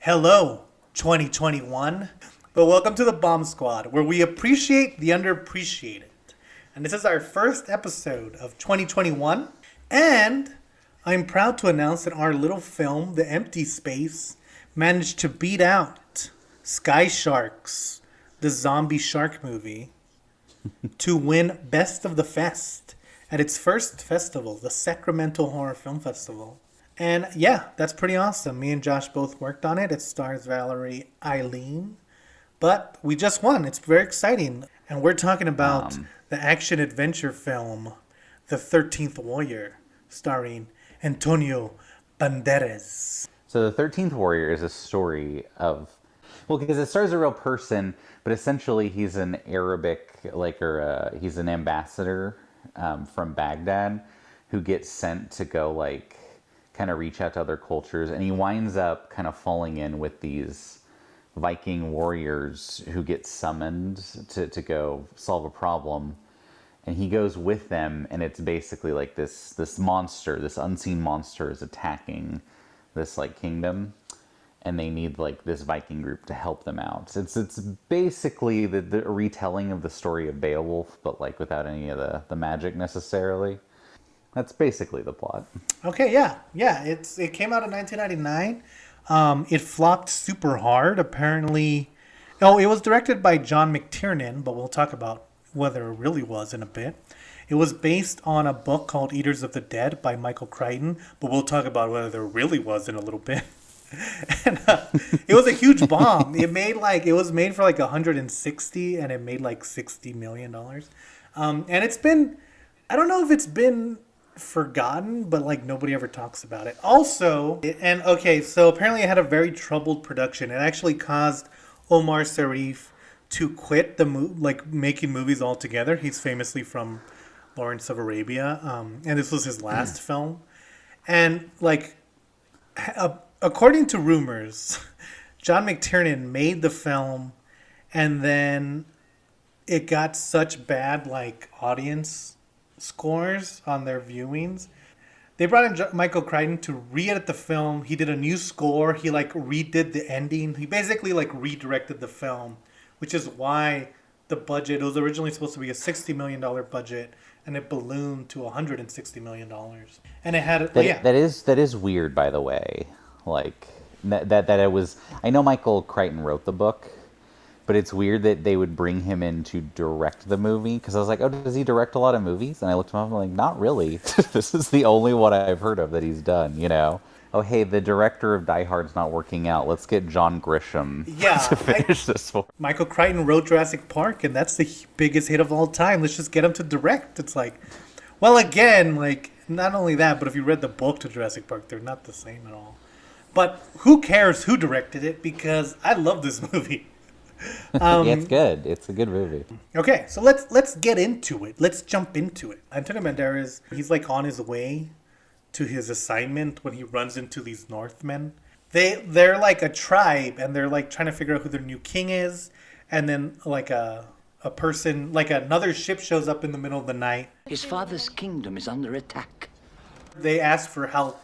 Hello, 2021. But welcome to the Bomb Squad, where we appreciate the underappreciated. And this is our first episode of 2021. And I'm proud to announce that our little film, The Empty Space, managed to beat out Sky Sharks, the zombie shark movie, to win Best of the Fest at its first festival, the Sacramento Horror Film Festival. And yeah, that's pretty awesome. Me and Josh both worked on it. It stars Valerie Eileen. But we just won. It's very exciting. And we're talking about the action adventure film, The 13th Warrior, starring Antonio Banderas. So The 13th Warrior is a story of, well, because it stars a real person, but essentially he's an Arabic, he's an ambassador from Baghdad who gets sent to go, kind of reach out to other cultures. And he winds up kind of falling in with these Viking warriors who get summoned to go solve a problem. And he goes with them, and it's basically like this monster, this unseen monster is attacking this kingdom, and they need this Viking group to help them out. It's basically the retelling of the story of Beowulf, but without any of the magic necessarily. That's basically the plot. Okay, yeah. It came out in 1999. It flopped super hard, apparently. Oh, it was directed by John McTiernan, but we'll talk about whether it really was in a bit. It was based on a book called Eaters of the Dead by Michael Crichton, but we'll talk about whether there really was in a little bit. And it was a huge bomb. It was made for 160, and it made $60 million. And it's been, I don't know if it's been forgotten, but nobody ever talks about it. Also, so apparently it had a very troubled production. It actually caused Omar Sharif to quit making movies altogether. He's famously from Lawrence of Arabia, and this was his last film. And according to rumors, John McTiernan made the film, and then it got such bad audience scores on their viewings. They brought in Michael Crichton to re-edit the film. He did a new score. He redid the ending. He basically redirected the film, which is why the budget, it was originally supposed to be a $60 million budget, and it ballooned to $160 million. And it had that is weird, by the way. That it was, I know Michael Crichton wrote the book, but it's weird that they would bring him in to direct the movie, because I was like, oh, does he direct a lot of movies? And I looked him up and I'm like, not really. This is the only one I've heard of that he's done, Oh, hey, the director of Die Hard's not working out. Let's get John Grisham to finish this for. Michael Crichton wrote Jurassic Park, and that's the biggest hit of all time. Let's just get him to direct. It's well, again, not only that, but if you read the book to Jurassic Park, they're not the same at all. But who cares who directed it, because I love this movie. Yeah, it's good. It's a good movie. Okay, so let's get into it. Let's jump into it. Antonio Banderas, he's on his way to his assignment when he runs into these Northmen. They're a tribe, and they're trying to figure out who their new king is. And then a person, another ship shows up in the middle of the night. His father's kingdom is under attack. They ask for help,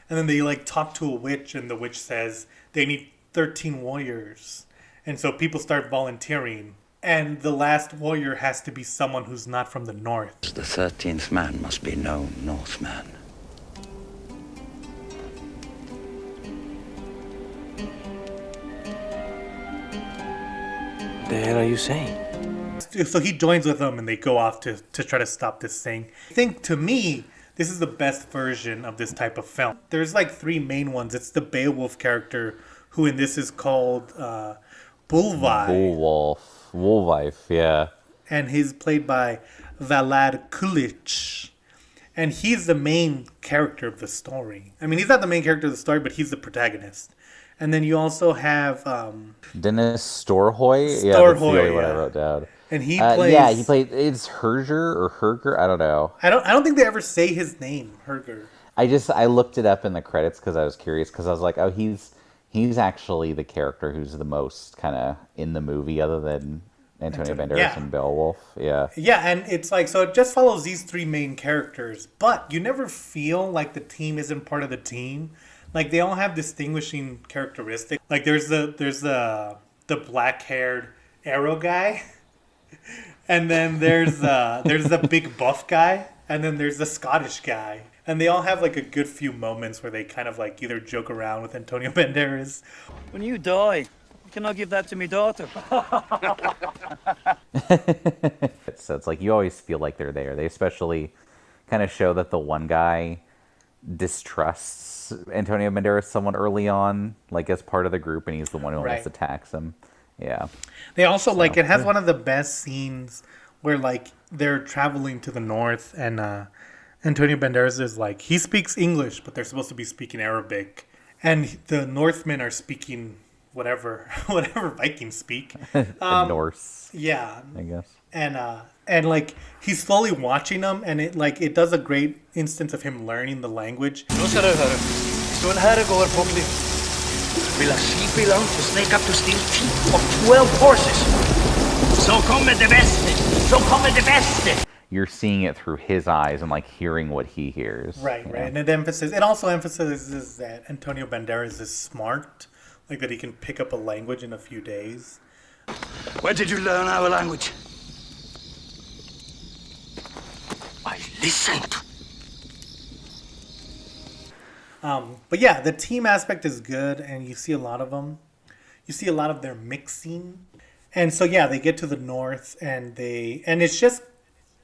and then they talk to a witch, and the witch says they need 13 warriors. And so people start volunteering. And the last warrior has to be someone who's not from the north. The 13th man must be no Northman. The hell are you saying? So he joins with them, and they go off to try to stop this thing. I think, to me, this is the best version of this type of film. There's three main ones. It's the Beowulf character, who in this is called Wolwife, yeah. And he's played by Valad Kulic. And he's the main character of the story. I mean, he's not the main character of the story, but he's the protagonist. And then you also have Dennis Storhoy. Yeah, that's the only one I wrote down. And he plays. He played. It's Herger or Herger. I don't know. I don't think they ever say his name, Herger. I looked it up in the credits because I was curious, because I was like, oh, he's actually the character who's the most kind of in the movie, other than Antonio Banderas and Beowulf. Yeah. Yeah, and it's so it just follows these three main characters, but you never feel like the team isn't part of the team. Like they all have distinguishing characteristics. Like there's the black haired arrow guy, and then there's the big buff guy, and then there's the Scottish guy. And they all have like a good few moments where they kind of like either joke around with Antonio Banderas. When you die, can I give that to me daughter? So it's like you always feel like they're there. They especially kind of show that the one guy distrusts Antonio Banderas somewhat early on, like as part of the group, and he's the one who almost Right. attacks him. Yeah. They also like it has one of the best scenes where like they're traveling to the north and Antonio Banderas is like he speaks English but they're supposed to be speaking Arabic and the Northmen are speaking whatever Vikings speak. Norse, Yeah. I guess. And like he's slowly watching them and it does a great instance of him learning the language. Så ser det här. Så en herre går på klipp. Vill ha skip i land och snake up to steal 10 of 12 horses. Så kommer det bästa. Så kommer det bästa. You're seeing it through his eyes and like hearing what he hears. Right, you right. know? And it also emphasizes that Antonio Banderas is smart, like that he can pick up a language in a few days. Where did you learn our language? I listened. But yeah, the team aspect is good, and you see a lot of them. You see a lot of their mixing, and so yeah, they get to the north, and it's just,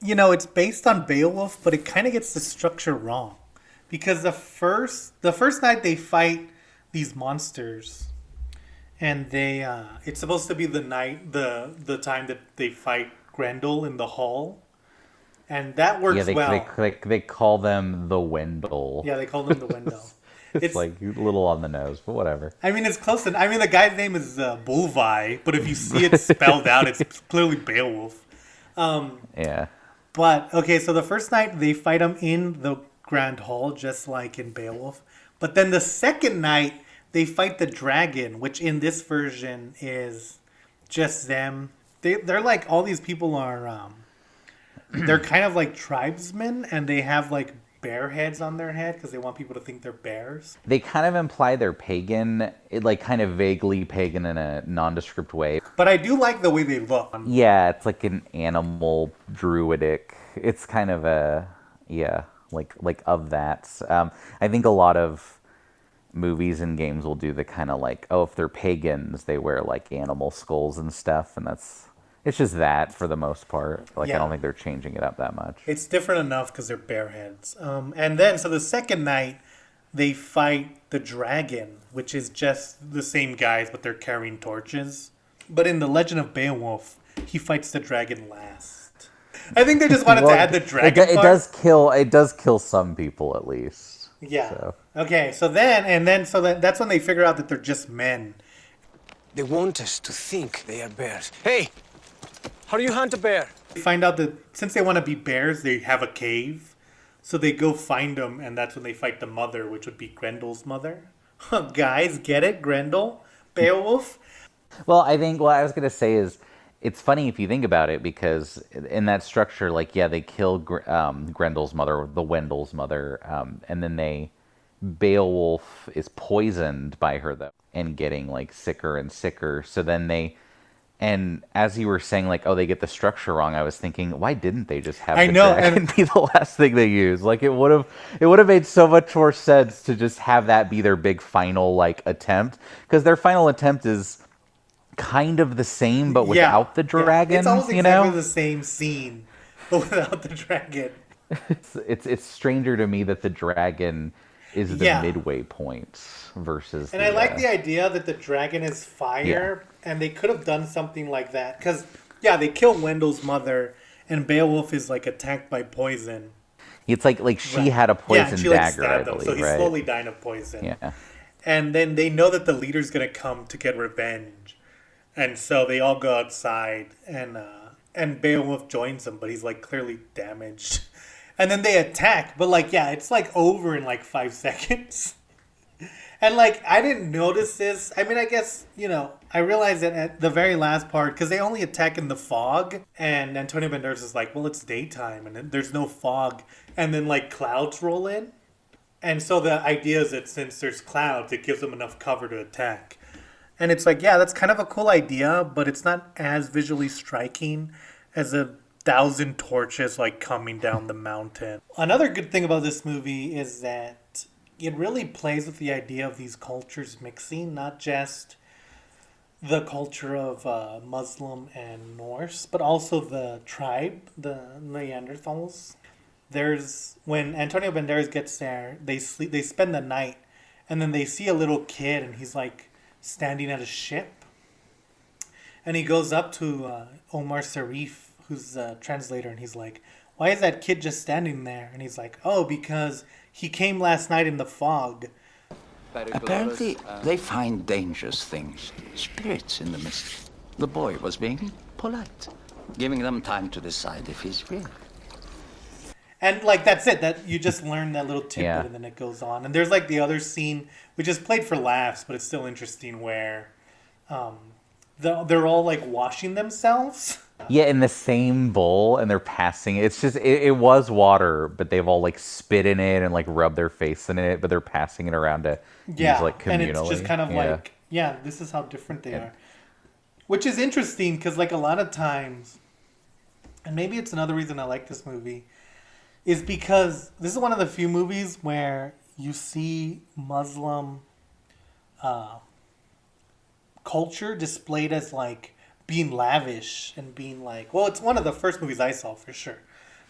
it's based on Beowulf, but it kind of gets the structure wrong, because the first night they fight these monsters, and it's supposed to be the night the time that they fight Grendel in the hall, and that works well. They call them the Wendell. Yeah, they call them the window. It's like a little on the nose, but whatever. I mean, it's close. I mean, the guy's name is Bulvi, but if you see it spelled out, it's clearly Beowulf. Yeah. But, okay, so the first night, they fight him in the Grand Hall, just like in Beowulf. But then the second night, they fight the dragon, which in this version is just them. They're like, all these people are, they're kind of like tribesmen, and they have like bear heads on their head because they want people to think they're bears. They kind of imply they're pagan, like kind of vaguely pagan in a nondescript way. But I do like the way they look. Yeah, it's like an animal druidic. It's kind of like of that. I think a lot of movies and games will do the kind of like, oh, if they're pagans, they wear like animal skulls and stuff, and it's just that for the most part. Like, Yeah. I don't think they're changing it up that much. It's different enough because they're bear heads. And then, so the second night, they fight the dragon, which is just the same guys, but they're carrying torches. But in The Legend of Beowulf, he fights the dragon last. I think they just wanted to add the dragon It part. does kill some people at least. Yeah. So. Okay, so that's when they figure out that they're just men. They want us to think they are bears. Hey, how do you hunt a bear? They find out that since they want to be bears, they have a cave. So they go find them, and that's when they fight the mother, which would be Grendel's mother. Guys, get it? Grendel? Beowulf? Well, I think what I was going to say is it's funny if you think about it, because in that structure, like, yeah, they kill Grendel's mother, the Wendell's mother, and then Beowulf is poisoned by her, though, and getting, like, sicker and sicker. So then and as you were saying, like, oh, they get the structure wrong, I was thinking, why didn't they just have the dragon be the last thing they use? Like, it would have made so much more sense to just have that be their big final, like, attempt, because their final attempt is kind of the same, but without the dragon. Yeah. It's almost you exactly know? the same scene, but without the dragon. It's stranger to me that the dragon is the Yeah. midway point versus. And I like the idea that the dragon is fire, and they could have done something like that. Because, yeah, they kill Wendell's mother, and Beowulf is, like, attacked by poison. It's like she Right. had a poison and she, like, dagger, I stabbed him, believe, so he's right? slowly dying of poison. Yeah. And then they know that the leader's going to come to get revenge. And so they all go outside, and Beowulf joins them, but he's, like, clearly damaged. And then they attack, but, like, yeah, it's, like, over in, like, 5 seconds. And, like, I didn't notice this. I mean, I guess, I realized that at the very last part, because they only attack in the fog, and Antonio Banderas is like, well, it's daytime, and there's no fog. And then, like, clouds roll in. And so the idea is that since there's clouds, it gives them enough cover to attack. And it's like, yeah, that's kind of a cool idea, but it's not as visually striking as 1,000 torches like coming down the mountain. Another good thing about this movie is that it really plays with the idea of these cultures mixing, not just the culture of Muslim and Norse, but also the tribe, the Neanderthals. There's when Antonio Banderas gets there, they spend the night, and then they see a little kid, and he's like standing at a ship, and he goes up to Omar Sharif, who's the translator, and he's like, "Why is that kid just standing there?" And he's like, "Oh, because he came last night in the fog." Apparently, they find dangerous things, spirits in the mist. The boy was being polite, giving them time to decide if he's real. And like that's it. That you just learn that little tidbit, Yeah. and then it goes on. And there's like the other scene, which is played for laughs, but it's still interesting, where they're all like washing themselves. Yeah, in the same bowl, and they're passing it. It's just it was water, but they've all like spit in it and like rub their face in it, but they're passing it around to Yeah, use like communally. and it's just kind of like, yeah, this is how different they are. Which is interesting because like a lot of times, and maybe it's another reason I like this movie, is because this is one of the few movies where you see Muslim culture displayed as like being lavish and being like, well, it's one of the first movies I saw for sure,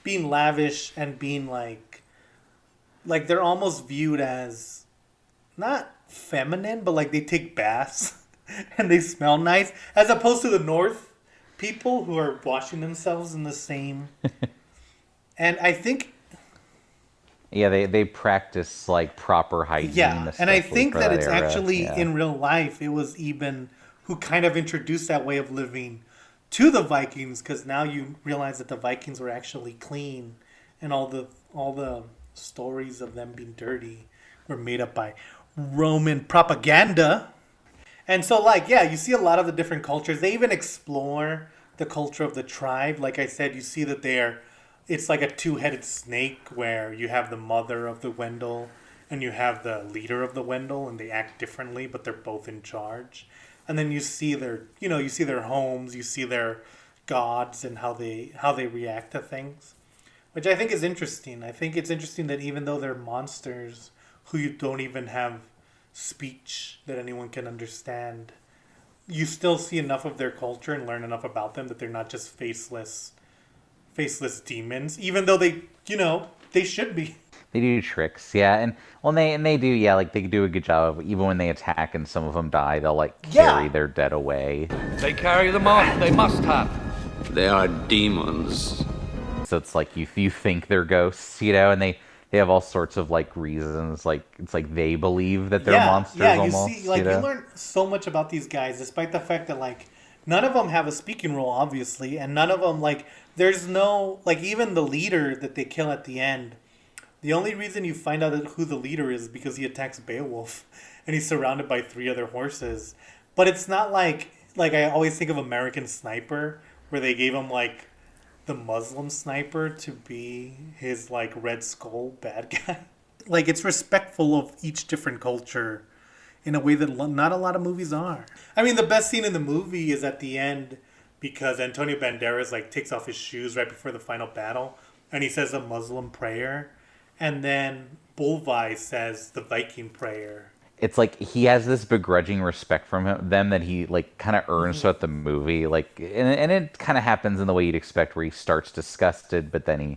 being lavish and being like they're almost viewed as not feminine, but like they take baths and they smell nice, as opposed to the North people who are washing themselves in the same. And I think, yeah, they practice like proper hygiene. yeah, and I think for that it's era. actually Yeah. in real life, it was Eben who kind of introduced that way of living to the Vikings, because now you realize that the Vikings were actually clean, and all the stories of them being dirty were made up by Roman propaganda. And so, like, yeah, you see a lot of the different cultures. They even explore the culture of the tribe. Like I said, you see that it's like a two-headed snake, where you have the mother of the Wendell and you have the leader of the Wendell, and they act differently, but they're both in charge. And then you see you see their homes, you see their gods and how they react to things, which I think is interesting. I think it's interesting that even though they're monsters who you don't even have speech that anyone can understand, you still see enough of their culture and learn enough about them that they're not just faceless demons, even though they should be. They do tricks, yeah, and they do, yeah, like they do a good job of, even when they attack and some of them die, they'll like carry Yeah. their dead away. They carry them on. They must have. They are demons. So it's like you think they're ghosts, and they have all sorts of like reasons, like it's like they believe that they're monsters almost. You see, like you learn so much about these guys, despite the fact that like none of them have a speaking role, obviously, and none of them like there's no like even the leader that they kill at the end. The only reason you find out who the leader is because he attacks Beowulf, and he's surrounded by 3 other horses. But it's not like I always think of American Sniper, where they gave him like the Muslim sniper to be his like Red Skull bad guy. Like it's respectful of each different culture in a way that not a lot of movies are. I mean, the best scene in the movie is at the end, because Antonio Banderas like takes off his shoes right before the final battle, and he says a Muslim prayer, and then Bolvi says the Viking prayer. It's like he has this begrudging respect from them that he like kind of earns throughout the movie, like, and it kind of happens in the way you'd expect, where he starts disgusted, but then he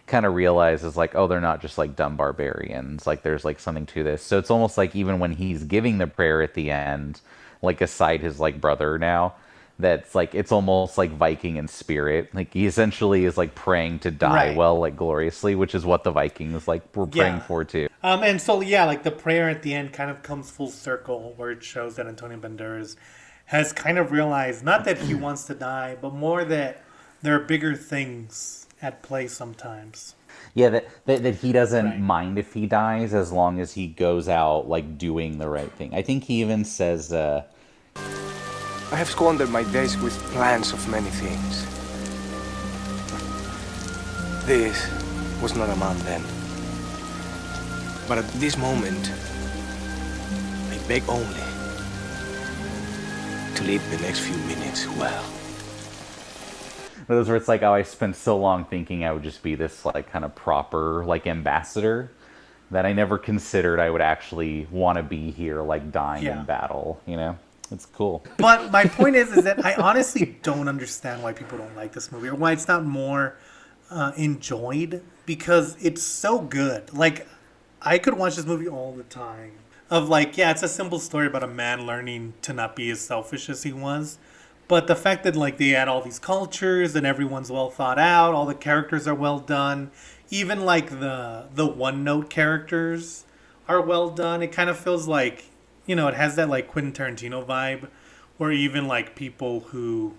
kind of realizes like, oh, they're not just like dumb barbarians, like there's like something to this. So it's almost like even when he's giving the prayer at the end, like aside his like brother now, that's like it's almost like Viking in spirit. Like he essentially is like praying to die Right. well, like gloriously, which is what the Vikings like were praying Yeah. for too. And so, yeah, like the prayer at the end kind of comes full circle, where it shows that Antonio Banderas has kind of realized not that he wants to die, but more that there are bigger things at play sometimes. Yeah, that he doesn't Right. mind if he dies as long as he goes out like doing the right thing. I think he even says, I have squandered my days with plans of many things. This was not a man then. But at this moment, I beg only to live the next few minutes well. Those where it's like, oh, I spent so long thinking I would just be this like kind of proper like ambassador that I never considered I would actually want to be here, like dying Yeah. in battle. You know, it's cool. But my point is that I honestly don't understand why people don't like this movie or why it's not more enjoyed, because it's so good. Like, I could watch this movie all the time. Of like, yeah, it's a simple story about a man learning to not be as selfish as he was. But the fact that like they add all these cultures and everyone's well thought out, all the characters are well done, even like the one note characters are well done. It kind of feels like, you know, it has that like Quentin Tarantino vibe, where even like people who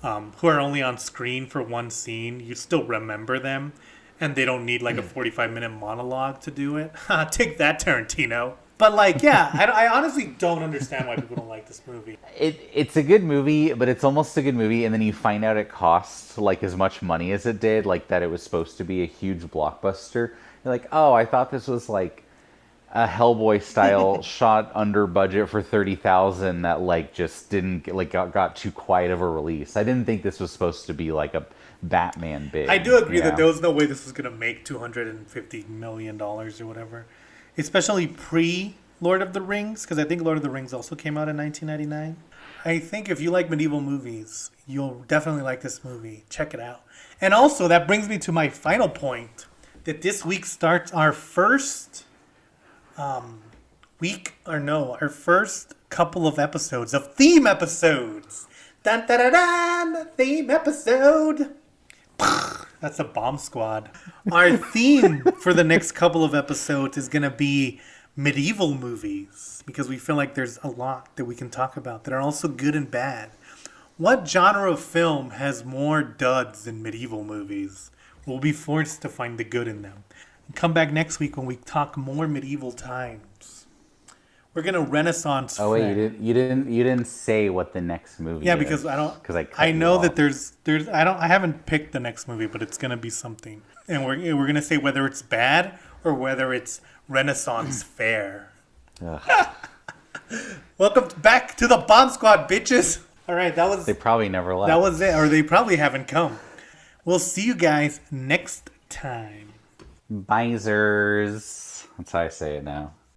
are only on screen for one scene, you still remember them, and they don't need like a 45-minute monologue to do it. Take that, Tarantino. But like, yeah, I honestly don't understand why people don't like this movie. It's a good movie, but it's almost a good movie, and then you find out it costs like as much money as it did, like that it was supposed to be a huge blockbuster. You're like, oh, I thought this was like a Hellboy style shot under budget for $30,000 that like just didn't like got too quiet of a release. I didn't think this was supposed to be like a Batman big. I do agree you that know? there was no way this was going to make $250 million or whatever. Especially pre Lord of the Rings, because I think Lord of the Rings also came out in 1999. I think if you like medieval movies, you'll definitely like this movie. Check it out. And also, that brings me to my final point, that this week starts our first our first couple of episodes of theme episodes. Dun, dun, dun, dun, theme episode. That's a bomb squad. Our theme for the next couple of episodes is going to be medieval movies, because we feel like there's a lot that we can talk about that are also good and bad. What genre of film has more duds than medieval movies? We'll be forced to find the good in them. Come back next week when we talk more medieval times. We're gonna Renaissance. Oh wait, you didn't say what the next movie. Yeah, is, because I don't. Because I know that there's I haven't picked the next movie, but it's gonna be something, and we're gonna say whether it's bad or whether it's Renaissance fair. Welcome back to the Bomb Squad, bitches. All right, that was. They probably never left. That was it, or they probably haven't come. We'll see you guys next time. Bisers. That's how I say it now.